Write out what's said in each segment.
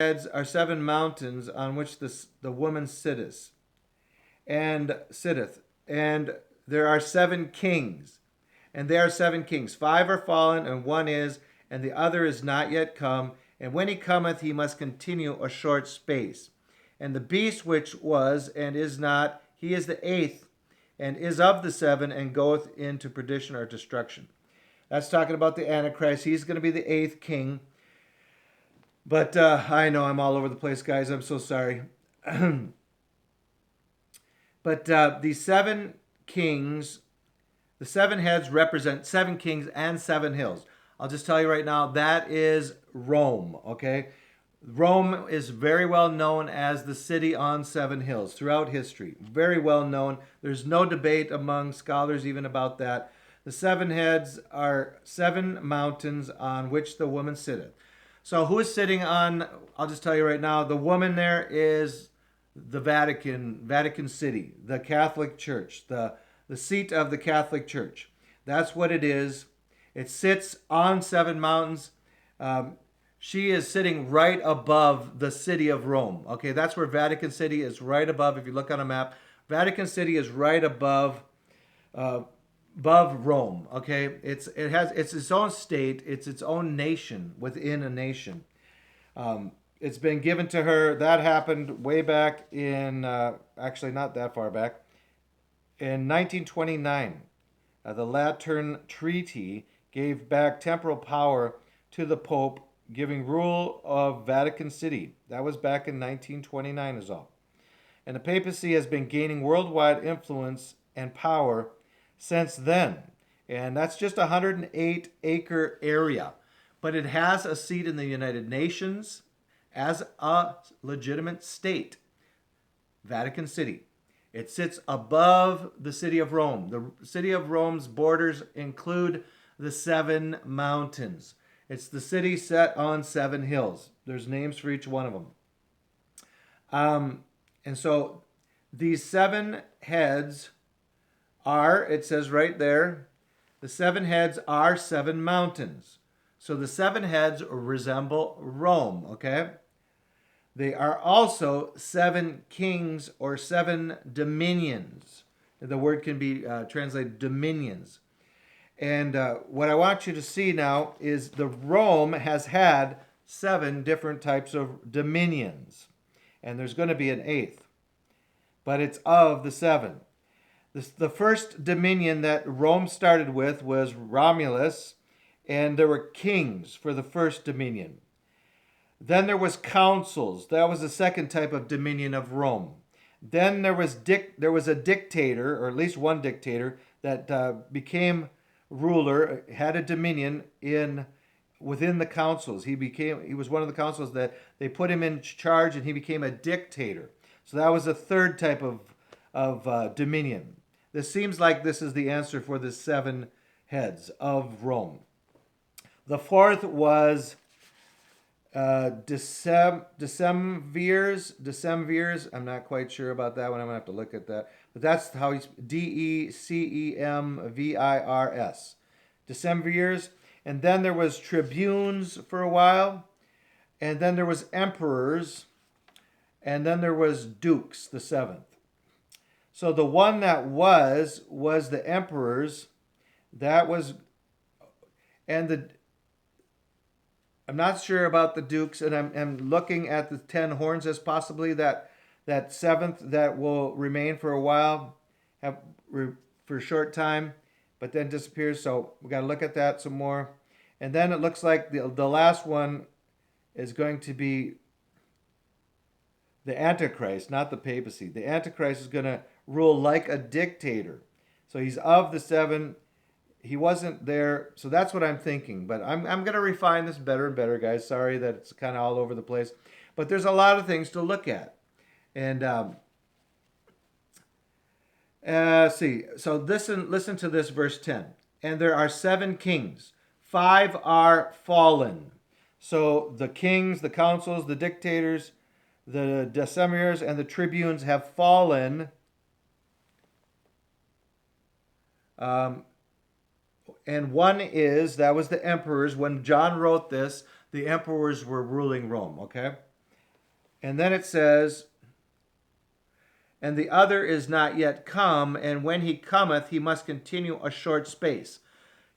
heads are seven mountains on which the woman sitteth, and there are seven kings, and there are seven kings. Five are fallen, and one is, and the other is not yet come. And when he cometh, he must continue a short space. And the beast which was and is not, he is the eighth, and is of the seven, and goeth into perdition or destruction. That's talking about the Antichrist. He's going to be the eighth king. But I know I'm all over the place, guys. I'm so sorry. But these seven kings, the seven heads represent seven kings and seven hills. I'll just tell you right now, that is Rome, okay? Rome is very well known as the city on seven hills throughout history. Very well known. There's no debate among scholars even about that. The seven heads are seven mountains on which the woman sitteth. So who is sitting on, I'll just tell you right now, the woman there is the Vatican City, the Catholic Church, the seat of the Catholic Church. That's what it is. It sits on seven mountains. She is sitting right above the city of Rome. Okay, that's where Vatican City is, right above. If you look on a map, Vatican City is right above Rome. Okay, it's its own state. It's its own nation within a nation. It's been given to her. That happened way back in actually not that far back in 1929. The Lateran Treaty gave back temporal power to the Pope, giving rule of Vatican City. That was back in 1929 is all. And the papacy has been gaining worldwide influence and power since then. And that's just a 108-acre area. But it has a seat in the United Nations as a legitimate state, Vatican City. It sits above the city of Rome. The city of Rome's borders include the seven mountains. It's the city set on seven hills. There's names for each one of them. And so these seven heads are, it says right there, the seven heads are seven mountains. So the seven heads resemble Rome, okay? They are also seven kings or seven dominions. The word can be translated dominions. And what I want you to see now is the Rome has had seven different types of dominions. And there's going to be an eighth. But it's of the seven. The first dominion that Rome started with was Romulus. And there were kings for the first dominion. Then there was councils. That was the second type of dominion of Rome. Then there was a dictator, or at least one dictator, that became ruler, had a dominion within the councils. He was one of the councils that they put him in charge, and he became a dictator. So that was a third type of dominion. This seems like this is the answer for the seven heads of Rome. The fourth was Decemvirs. I'm not quite sure about that one. I'm going to have to look at that. But that's how he's Decemvirs. Decemvirs. And then there was tribunes for a while. And then there was emperors. And then there was dukes, the seventh. So the one that was the emperors. That was, and I'm not sure about the dukes, and I'm looking at the 10 horns as possibly that seventh that will remain for a while, for a short time, but then disappears. So we got to look at that some more. And then it looks like the last one is going to be the Antichrist, not the papacy. The Antichrist is going to rule like a dictator. So he's of the seven. He wasn't there, so that's what I'm thinking. But I'm going to refine this better and better, guys. Sorry that it's kind of all over the place. But there's a lot of things to look at. And see. So listen to this, verse 10. And there are seven kings. 5 are fallen. So the kings, the councils, the dictators, the decemvirs, and the tribunes have fallen. And one that was the emperors. When John wrote this, the emperors were ruling Rome, okay? And then it says, and the other is not yet come, and when he cometh, he must continue a short space.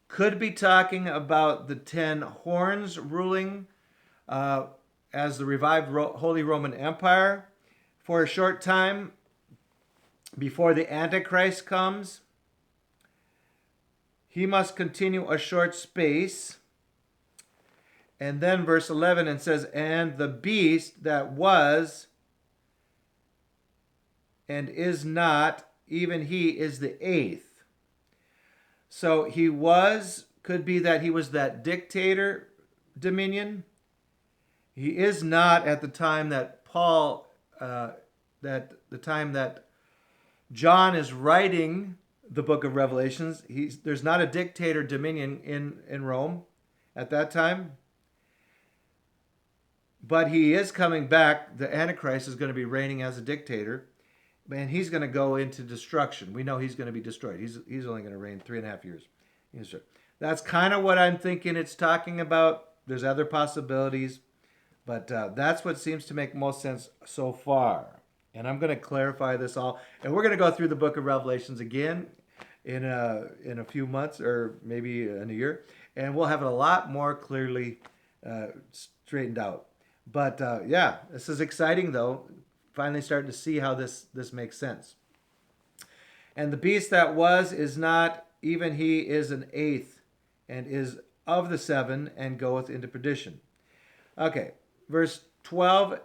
Could be talking about the 10 horns ruling as the revived Holy Roman Empire for a short time before the Antichrist comes. He must continue a short space. And then verse 11, it says, and the beast that was and is not, even he is the eighth. So he was, could be that he was that dictator dominion. He is not at the time that the time that John is writing the book of Revelations. There's not a dictator dominion in Rome at that time. But he is coming back. The Antichrist is going to be reigning as a dictator. And he's going to go into destruction. We know he's going to be destroyed. He's only going to reign 3.5 years. That's kind of what I'm thinking it's talking about. There's other possibilities. But that's what seems to make most sense so far. And I'm going to clarify this all. And we're going to go through the book of Revelations again in a few months or maybe in a year. And we'll have it a lot more clearly straightened out. But yeah, this is exciting though. Finally starting to see how this makes sense. And the beast that was is not, even he is an eighth, and is of the seven, and goeth into perdition. Okay, verse 12,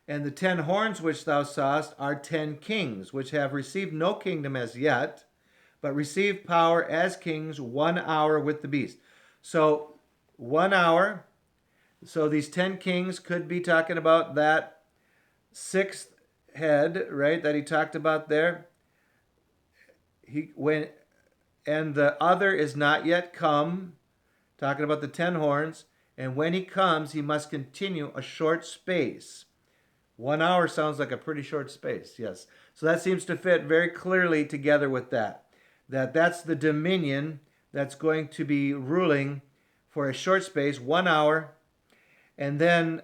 and the 10 horns which thou sawest are 10 kings, which have received no kingdom as yet, but receive power as kings 1 hour with the beast. So 1 hour. So these 10 kings could be talking about that sixth head, right, that he talked about there. And the other is not yet come, talking about the 10 horns. And when he comes, he must continue a short space. 1 hour sounds like a pretty short space, yes. So that seems to fit very clearly together with that. That's the dominion that's going to be ruling for a short space, 1 hour. And then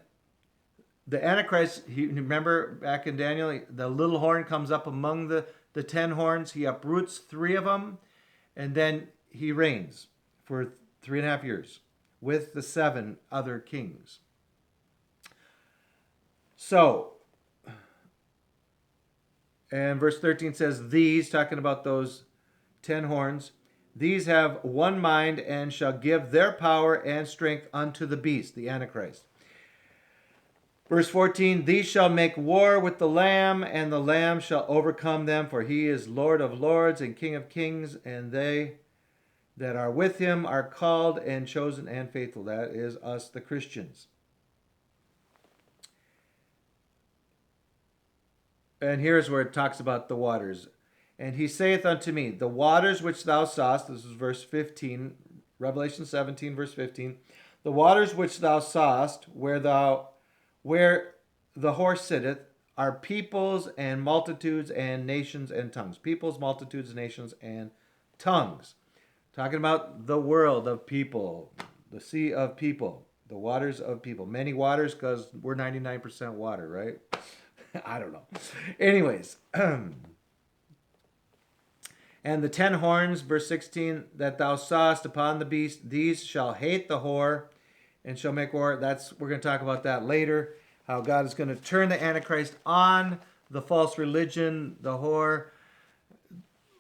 the Antichrist, remember back in Daniel, the little horn comes up among the 10 horns. He uproots 3 of them, and then he reigns for 3.5 years with the 7 other kings. So, and verse 13 says, these, talking about those 10 horns, these have one mind and shall give their power and strength unto the beast, the Antichrist. Verse 14, these shall make war with the Lamb, and the Lamb shall overcome them, for he is Lord of lords and King of kings, and they that are with him are called and chosen and faithful. That is us, the Christians. And here's where it talks about the waters. And he saith unto me, the waters which thou sawest, this is verse 15, Revelation 17, verse 15, the waters which thou sawest, where the horse sitteth, are peoples and multitudes and nations and tongues. Peoples, multitudes, nations, and tongues. Talking about the world of people, the sea of people, the waters of people. Many waters because we're 99% water, right? I don't know. Anyways. And the 10 horns, verse 16, that thou sawest upon the beast, these shall hate the whore and shall make war. We're going to talk about that later. How God is going to turn the Antichrist on the false religion, the whore.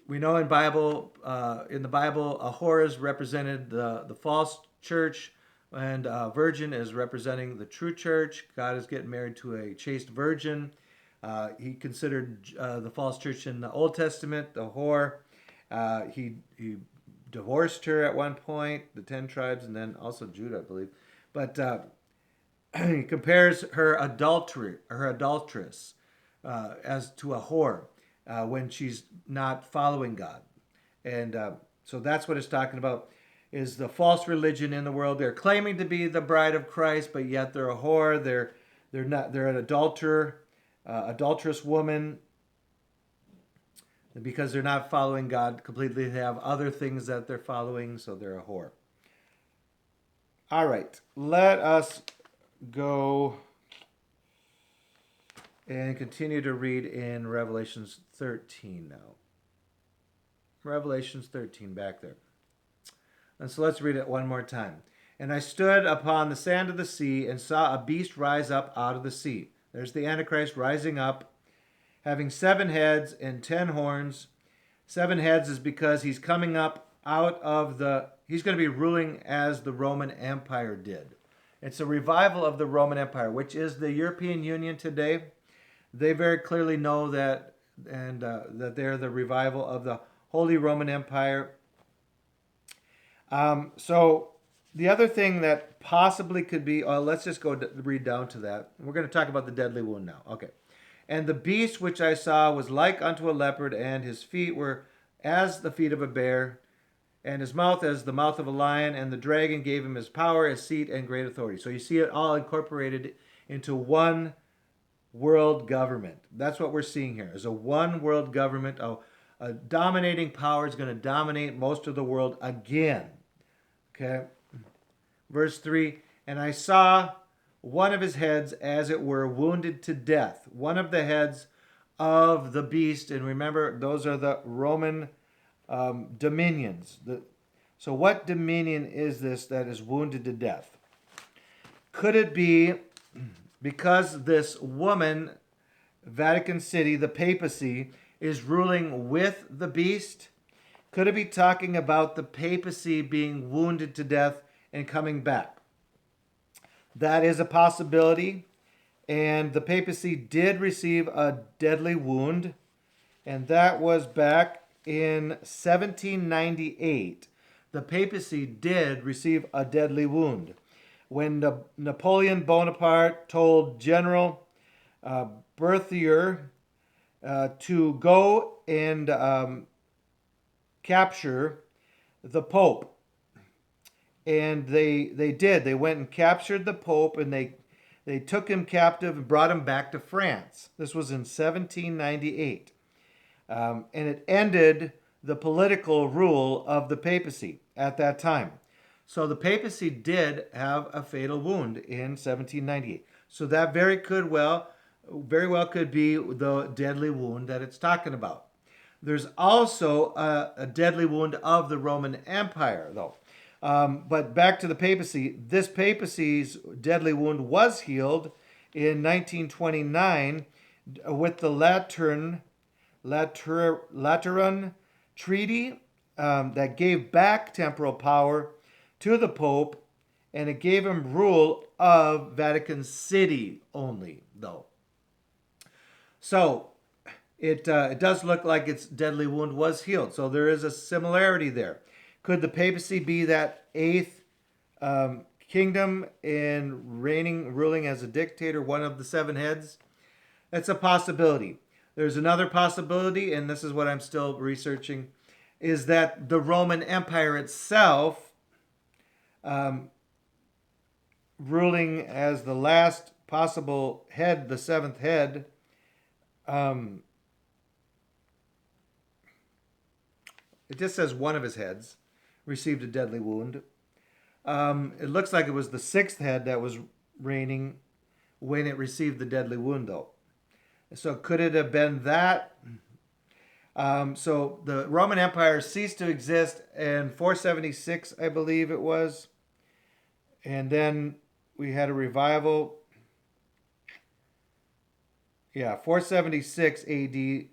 We know in the Bible, a whore is represented the false church, and a virgin is representing the true church. God is getting married to a chaste virgin. He considered the false church in the Old Testament the whore. He divorced her at one point, the 10 tribes, and then also Judah, I believe. But he compares her adulteress as to a whore when she's not following God. And so that's what it's talking about, is the false religion in the world. They're claiming to be the bride of Christ, but yet they're a whore. They're not. They're an adulterous woman. Because they're not following God completely, they have other things that they're following, so they're a whore. All right, let us go And continue to read in Revelations 13 now. Revelations 13 back there. And so let's read it one more time. And I stood upon the sand of the sea and saw a beast rise up out of the sea. There's the Antichrist rising up, having 7 heads and 10 horns. 7 heads is because he's coming up out of he's going to be ruling as the Roman Empire did. It's a revival of the Roman Empire, which is the European Union today. They very clearly know that, and that they're the revival of the Holy Roman Empire. So the other thing that possibly could be, let's just go read down to that. We're going to talk about the deadly wound now. Okay. And the beast which I saw was like unto a leopard, and his feet were as the feet of a bear, and his mouth as the mouth of a lion, and the dragon gave him his power, his seat, and great authority. So you see it all incorporated into one world government. That's what we're seeing here, is a one world government. A dominating power is going to dominate most of the world again. Okay. Verse 3, and I saw one of his heads, as it were, wounded to death. One of the heads of the beast, and remember, those are the Roman dominions. So what dominion is this that is wounded to death? Could it be because this woman, Vatican City, the papacy, is ruling with the beast? Could it be talking about the papacy being wounded to death and coming back? That is a possibility. And the papacy did receive a deadly wound. And that was back in 1798. The papacy did receive a deadly wound. When Napoleon Bonaparte told General Berthier to go and capture the Pope. And they did. They went and captured the Pope, and they took him captive and brought him back to France. This was in 1798. And it ended the political rule of the papacy at that time. So the papacy did have a fatal wound in 1798. So that very well could be the deadly wound that it's talking about. There's also a deadly wound of the Roman Empire, though. But back to the papacy. This papacy's deadly wound was healed in 1929 with the Lateran Treaty that gave back temporal power to the Pope, and it gave him rule of Vatican City only, though. So it does look like its deadly wound was healed. So there is a similarity there. Could the papacy be that 8th kingdom in ruling as a dictator, one of the 7 heads? That's a possibility. There's another possibility, and this is what I'm still researching, is that the Roman Empire itself, ruling as the last possible head, the 7th head, it just says one of his heads received a deadly wound. It looks like it was the 6th head that was reigning when it received the deadly wound, though. So could it have been that? So the Roman Empire ceased to exist in 476, I believe it was. And then we had a revival. 476 AD.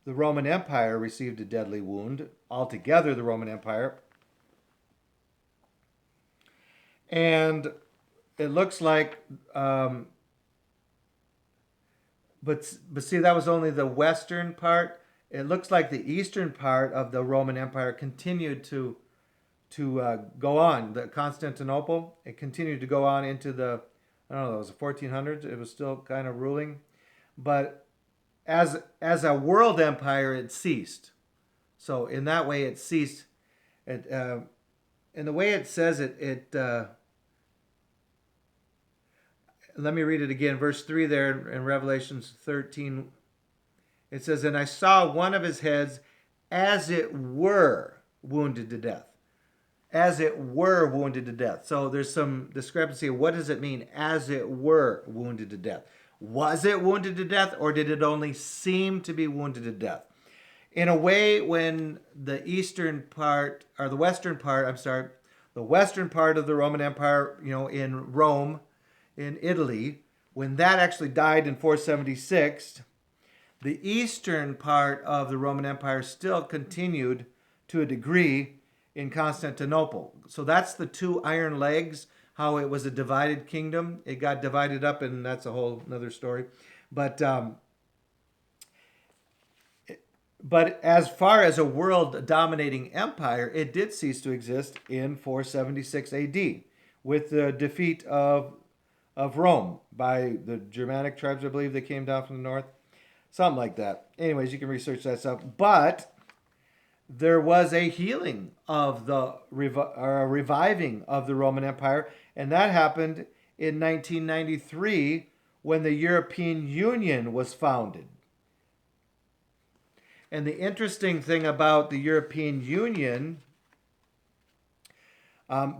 The Roman Empire received a deadly wound. Altogether, the Roman Empire. And it looks like, but see, that was only the western part. It looks like the eastern part of the Roman Empire continued to go on. The Constantinople, it continued to go on into the, I don't know, it was the 1400s. It was still kind of ruling. But as a world empire, it ceased. So in that way, it ceased. In the way it says it let me read it again. Verse 3 there in Revelation 13. It says, and I saw one of his heads as it were wounded to death. As it were wounded to death. So there's some discrepancy. What does it mean, as it were wounded to death? Was it wounded to death, or did it only seem to be wounded to death? In a way, when the eastern part, or the western part, the western part of the Roman Empire, in Rome, in Italy, when that actually died in 476, the eastern part of the Roman Empire still continued to a degree in Constantinople. So that's the two iron legs, how it was a divided kingdom. It got divided up, and that's a whole another story. But as far as a world dominating empire, it did cease to exist in 476 AD with the defeat of Rome by the Germanic tribes, I believe they came down from the north. Something like that. Anyways, you can research that stuff. But there was a healing of the reviving of the Roman Empire, and that happened in 1993 when the European Union was founded. And the interesting thing about the European Union,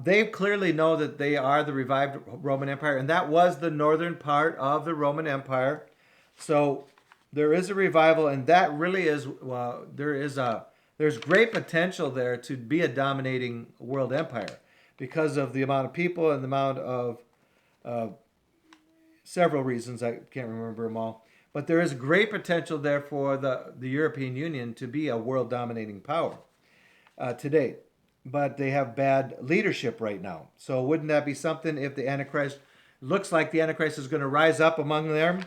they clearly know that they are the revived Roman Empire, and that was the northern part of the Roman Empire. So there is a revival, and that really is there's great potential there to be a dominating world empire because of the amount of people and the amount of several reasons. I can't remember them all. But there is great potential there for the European Union to be a world dominating power today. But they have bad leadership right now. So wouldn't that be something if the Antichrist, looks like the Antichrist is going to rise up among them?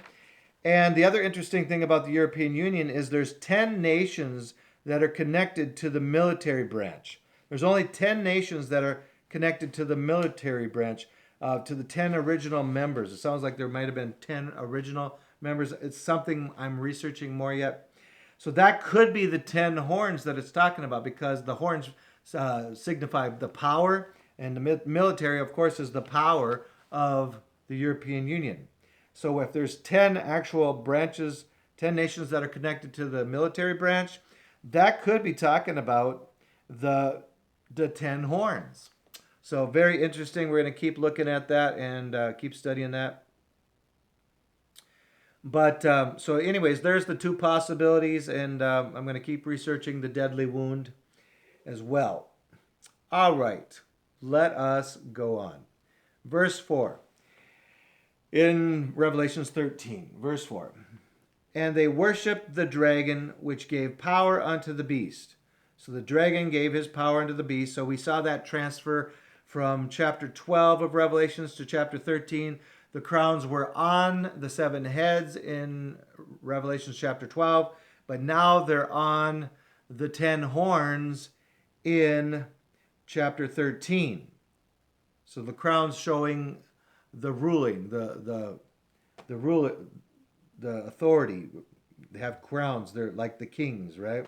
And the other interesting thing about the European Union is there's 10 nations that are connected to the military branch. There's only 10 nations that are connected to the military branch, to the 10 original members. It sounds like there might have been 10 original members. It's something I'm researching more yet. So that could be the 10 horns that it's talking about, because the horns signify the power, and the military, of course, is the power of the European Union. So if there's 10 actual branches, 10 nations that are connected to the military branch, that could be talking about the 10 horns. So very interesting. We're going to keep looking at that and keep studying that. But so anyways, there's the two possibilities, and I'm going to keep researching the deadly wound as well. All right, let us go on. Verse 4. In Revelations 13, verse 4. And they worshipped the dragon, which gave power unto the beast. So the dragon gave his power unto the beast. So we saw that transfer from chapter 12 of Revelations to chapter 13. The crowns were on the 7 heads in Revelation chapter 12, but now they're on the 10 horns in chapter 13. So the crowns showing the ruling, the authority. They have crowns. They're like the kings, right?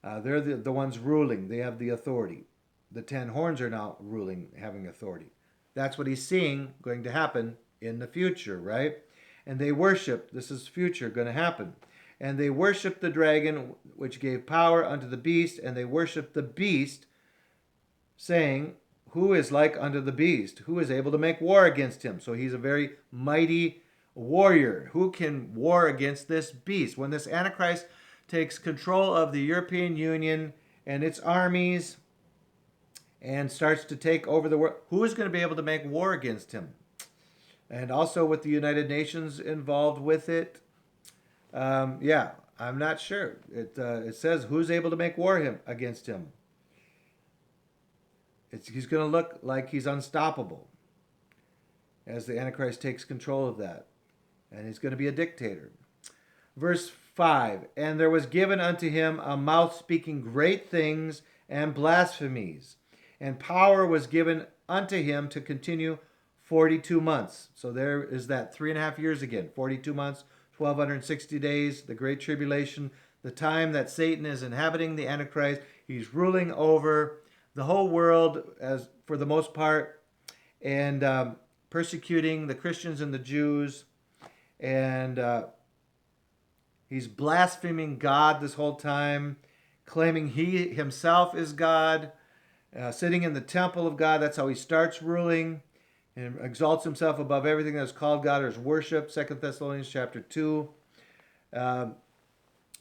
They're the ones ruling. They have the authority. The 10 horns are now ruling, having authority. That's what he's seeing going to happen in the future, right? And they worship. This is future, going to happen. And they worship the dragon, which gave power unto the beast, and they worship the beast, saying, who is like unto the beast? Who is able to make war against him? So he's a very mighty warrior. Who can war against this beast? When this Antichrist takes control of the European Union and its armies and starts to take over the world, who is going to be able to make war against him? And also with the United Nations involved with it, I'm not sure. It says who's able to make war against him. He's going to look like he's unstoppable as the Antichrist takes control of that. And he's going to be a dictator. Verse 5, and there was given unto him a mouth speaking great things and blasphemies. And power was given unto him to continue 42 months. So there is that 3.5 years again. 42 months, 1,260 days, the Great Tribulation, the time that Satan is inhabiting the Antichrist. He's ruling over the whole world, as for the most part, and persecuting the Christians and the Jews. And he's blaspheming God this whole time, claiming he himself is God. Sitting in the temple of God, that's how he starts ruling. and exalts himself above everything that is called God or is worshipped. 2 Thessalonians chapter 2.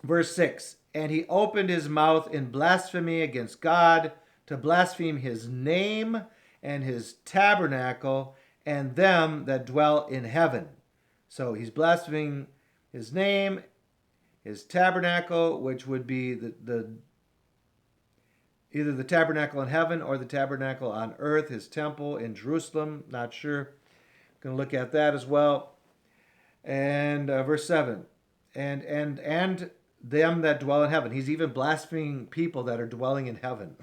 Verse 6. And he opened his mouth in blasphemy against God, to blaspheme his name and his tabernacle and them that dwell in heaven. So he's blaspheming his name, his tabernacle, which would be the either the tabernacle in heaven or the tabernacle on earth, his temple in Jerusalem. Not sure. Going to look at that as well. And verse 7. And them that dwell in heaven. He's even blaspheming people that are dwelling in heaven.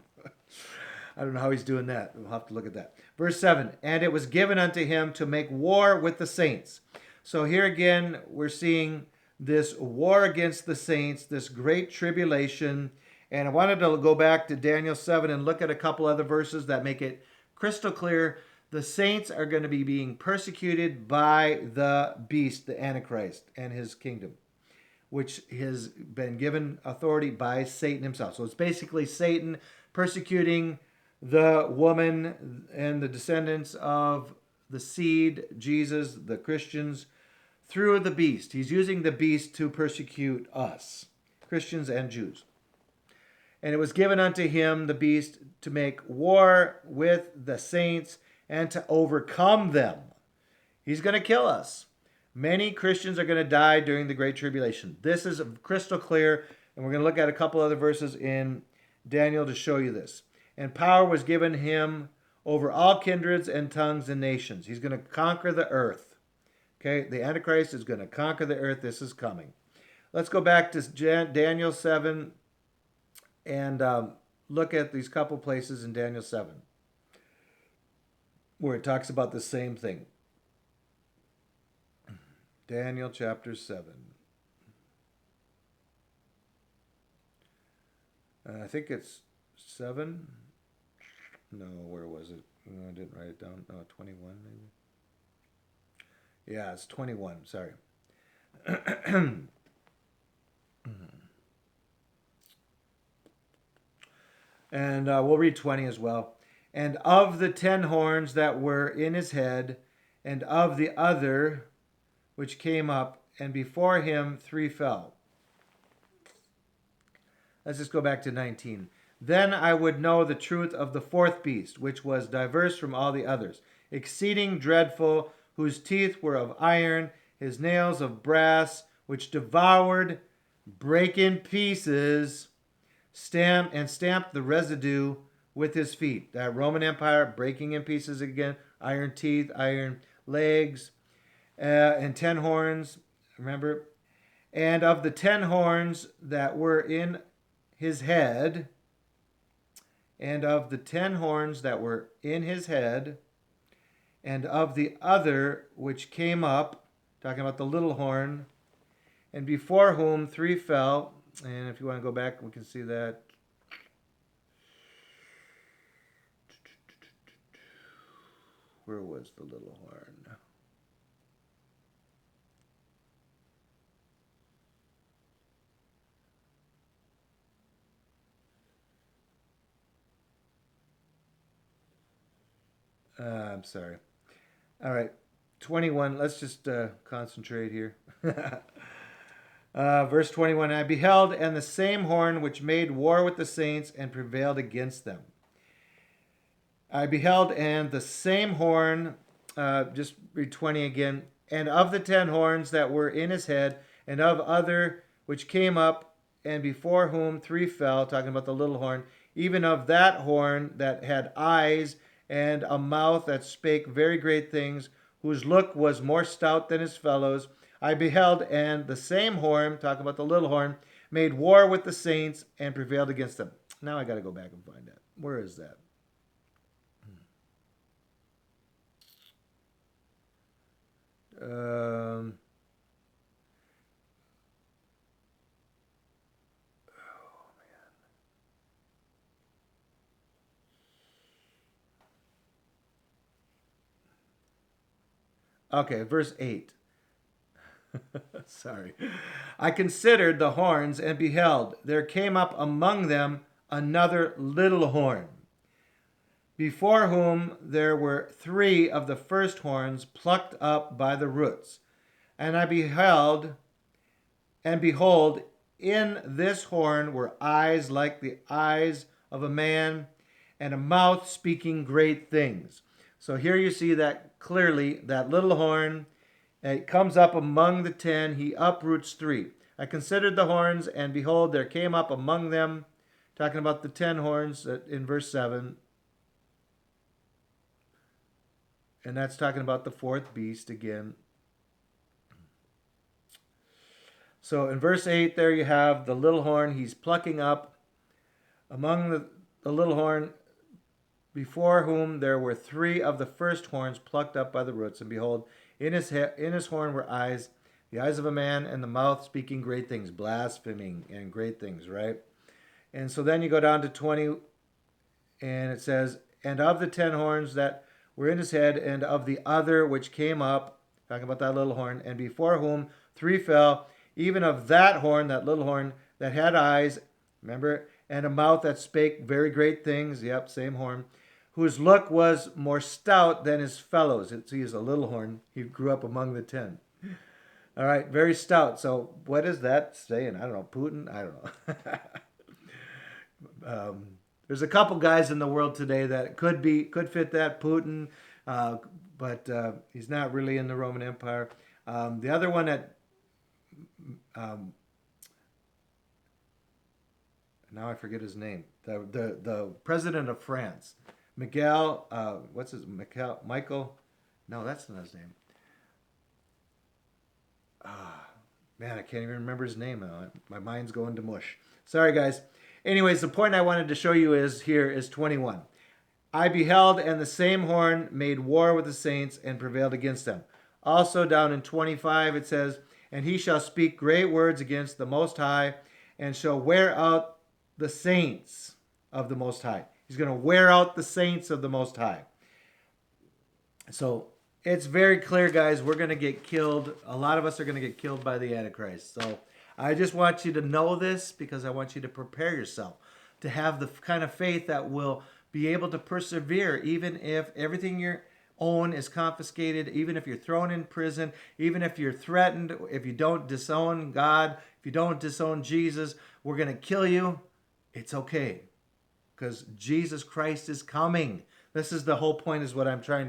I don't know how he's doing that. We'll have to look at that. Verse 7. And it was given unto him to make war with the saints. So here again, we're seeing this war against the saints, this great tribulation. And I wanted to go back to Daniel 7 and look at a couple other verses that make it crystal clear. The saints are going to be being persecuted by the beast, the Antichrist, and his kingdom, which has been given authority by Satan himself. So it's basically Satan persecuting the woman and the descendants of the seed, Jesus, the Christians, through the beast. He's using the beast to persecute us, Christians and Jews. And it was given unto him, the beast, to make war with the saints and to overcome them. He's going to kill us. Many Christians are going to die during the Great Tribulation. This is crystal clear, and we're going to look at a couple other verses in Daniel to show you this. And power was given him over all kindreds and tongues and nations. He's going to conquer the earth. Okay, the Antichrist is going to conquer the earth. This is coming. Let's go back to Daniel 7 and look at these couple places in Daniel 7 where it talks about the same thing. Daniel chapter 7. I think it's 7. No, where was it? I didn't write it down. No, 21 maybe. Yeah, it's 21. Sorry. And we'll read 20 as well. And of the 10 horns that were in his head, and of the other which came up, and before him 3 fell. Let's just go back to 19. Then I would know the truth of the 4th beast, which was diverse from all the others, exceeding dreadful, whose teeth were of iron, his nails of brass, which devoured, brake in pieces, stamped the residue with his feet. That Roman Empire breaking in pieces again, iron teeth, iron legs, and 10 horns, remember? And of the 10 horns that were in his head, and of the 10 horns that were in his head, and of the other which came up, talking about the little horn, and before whom 3 fell. And if you want to go back, we can see that. Where was the little horn? I'm sorry. All right, 21. Let's just concentrate here. Verse 21, I beheld, and the same horn which made war with the saints and prevailed against them. I beheld, and the same horn, just read 20 again, and of the 10 horns that were in his head, and of other which came up, and before whom 3 fell, talking about the little horn, even of that horn that had eyes and a mouth that spake very great things, whose look was more stout than his fellows. I beheld, and the same horn, talking about the little horn, made war with the saints and prevailed against them. Now I got to go back and find that. Where is that? Okay, verse 8. Sorry. I considered the horns and beheld, there came up among them another little horn. before whom there were 3 of the first horns plucked up by the roots. And I beheld, and behold, in this horn were eyes like the eyes of a man, and a mouth speaking great things. So here you see that clearly, that little horn, it comes up among the 10, he uproots 3. I considered the horns, and behold, there came up among them, talking about the 10 horns in verse 7, and that's talking about the 4th beast again. So in verse 8, there you have the little horn. He's plucking up among the little horn, before whom there were 3 of the first horns plucked up by the roots. And behold, in his horn were eyes, the eyes of a man, and the mouth speaking great things, blaspheming and great things, right? And so then you go down to 20, and it says, and of the 10 horns that were in his head, and of the other which came up, talking about that little horn, and before whom 3 fell, even of that horn, that little horn, that had eyes, remember, and a mouth that spake very great things, yep, same horn, whose look was more stout than his fellows. He is a little horn. He grew up among the 10. All right, very stout. So what is that saying? I don't know, Putin? I don't know. There's a couple guys in the world today that could fit that, Putin, but he's not really in the Roman Empire. The other one that now I forget his name. The president of France, Miguel. Michael? No, that's not his name. Man, I can't even remember his name now. My mind's going to mush. Sorry, guys. Anyways, the point I wanted to show you is 21. I beheld, and the same horn made war with the saints and prevailed against them. Also down in 25 it says, and he shall speak great words against the Most High, and shall wear out the saints of the Most High. He's going to wear out the saints of the Most High. So it's very clear, guys, we're going to get killed. A lot of us are going to get killed by the Antichrist. So I just want you to know this, because I want you to prepare yourself to have the kind of faith that will be able to persevere, even if everything you own is confiscated, even if you're thrown in prison, even if you're threatened, if you don't disown God, if you don't disown Jesus, we're going to kill you. It's okay, because Jesus Christ is coming. This is the whole point, is what I'm trying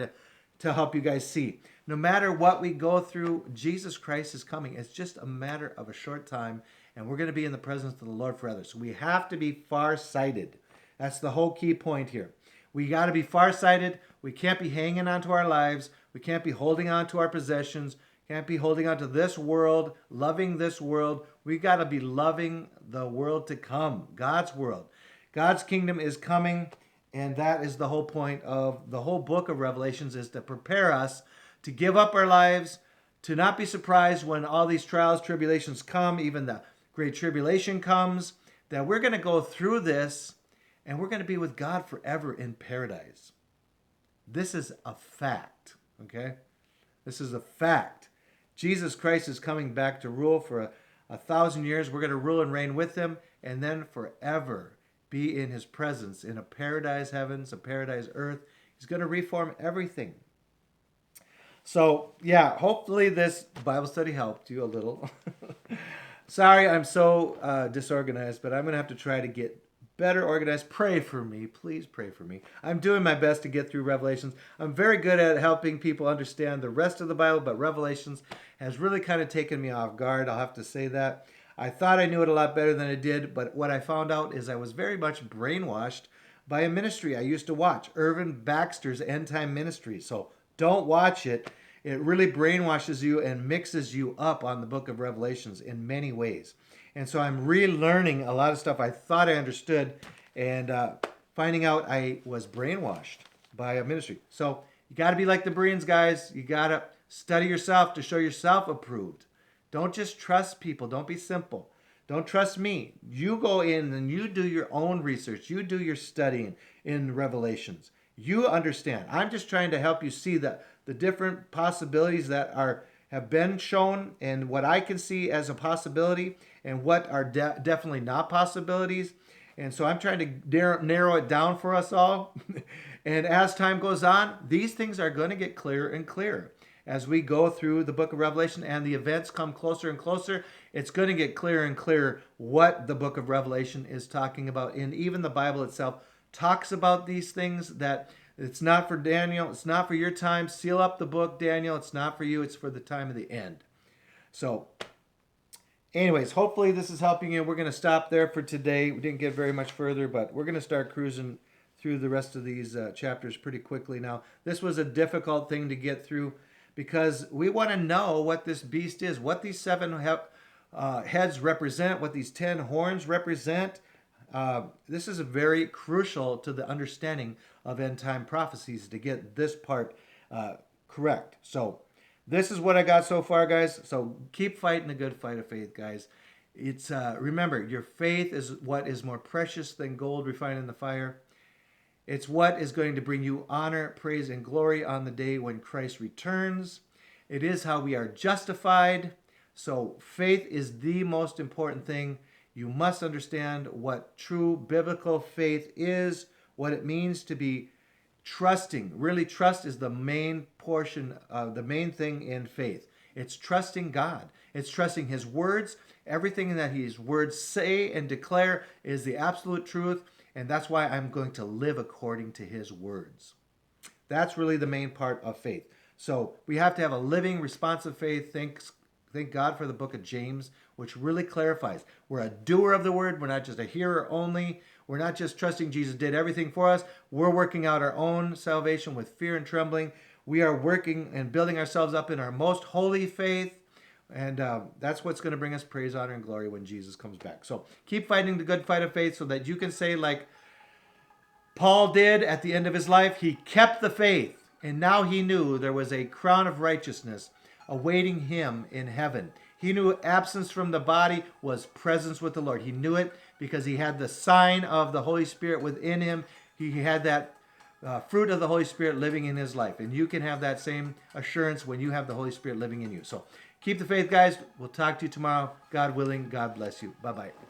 to help you guys see. No matter what we go through, Jesus Christ is coming. It's just a matter of a short time, and we're going to be in the presence of the Lord forever. So we have to be far-sighted. That's the whole key point here. We got to be far-sighted. We can't be hanging on to our lives. We can't be holding on to our possessions. Can't be holding on to this world, loving this world. We got to be loving the world to come, God's world. God's kingdom is coming, and that is the whole point of the whole book of Revelations, is to prepare us to give up our lives, to not be surprised when all these trials, tribulations come, even the great tribulation comes, that we're going to go through this, and we're going to be with God forever in paradise. This is a fact, okay? This is a fact. Jesus Christ is coming back to rule for 1,000 years. We're going to rule and reign with him, and then forever be in his presence, in a paradise heavens, a paradise earth. He's going to reform everything. So, yeah, hopefully this Bible study helped you a little. Sorry, I'm so disorganized, but I'm going to have to try to get better organized. Pray for me. Please pray for me. I'm doing my best to get through Revelations. I'm very good at helping people understand the rest of the Bible, but Revelations has really kind of taken me off guard. I'll have to say that. I thought I knew it a lot better than I did, but what I found out is I was very much brainwashed by a ministry I used to watch, Irvin Baxter's End Time Ministry. So don't watch it. It really brainwashes you and mixes you up on the book of Revelations in many ways. And so I'm relearning a lot of stuff I thought I understood, and finding out I was brainwashed by a ministry. So you got to be like the Bereans, guys. You got to study yourself to show yourself approved. Don't just trust people. Don't be simple. Don't trust me. You go in and you do your own research. You do your studying in Revelations. You understand. I'm just trying to help you see the different possibilities that have been shown, and what I can see as a possibility, and what are definitely not possibilities. And so I'm trying to narrow it down for us all. And as time goes on, these things are going to get clearer and clearer. As we go through the book of Revelation and the events come closer and closer, it's going to get clearer and clearer what the book of Revelation is talking about. And even the Bible itself talks about these things, that it's not for Daniel, it's not for your time. Seal up the book, Daniel. It's not for you, it's for the time of the end. So, anyways, hopefully this is helping you. We're going to stop there for today. We didn't get very much further, but we're going to start cruising through the rest of these chapters pretty quickly now. This was a difficult thing to get through because we want to know what this beast is, what these seven heads represent, what these 10 horns represent. This is very crucial to the understanding of end time prophecies to get this part correct. So this is what I got so far, guys. So keep fighting the good fight of faith, guys. It's remember, your faith is what is more precious than gold refined in the fire. It's what is going to bring you honor, praise, and glory on the day when Christ returns. It is how we are justified. So faith is the most important thing. You must understand what true biblical faith is, what it means to be trusting. Really, trust is the main portion, the main thing in faith. It's trusting God. It's trusting His words. Everything that His words say and declare is the absolute truth. And that's why I'm going to live according to His words. That's really the main part of faith. So we have to have a living, responsive faith. Thank God for the book of James, which really clarifies. We're a doer of the word. We're not just a hearer only. We're not just trusting Jesus did everything for us. We're working out our own salvation with fear and trembling. We are working and building ourselves up in our most holy faith. And that's what's going to bring us praise, honor, and glory when Jesus comes back. So keep fighting the good fight of faith so that you can say, like Paul did at the end of his life, he kept the faith. And now he knew there was a crown of righteousness awaiting him in heaven. He knew absence from the body was presence with the Lord. He knew it because he had the sign of the Holy Spirit within him. He had that fruit of the Holy Spirit living in his life. And you can have that same assurance when you have the Holy Spirit living in you. So keep the faith, guys. We'll talk to you tomorrow. God willing, God bless you. Bye-bye.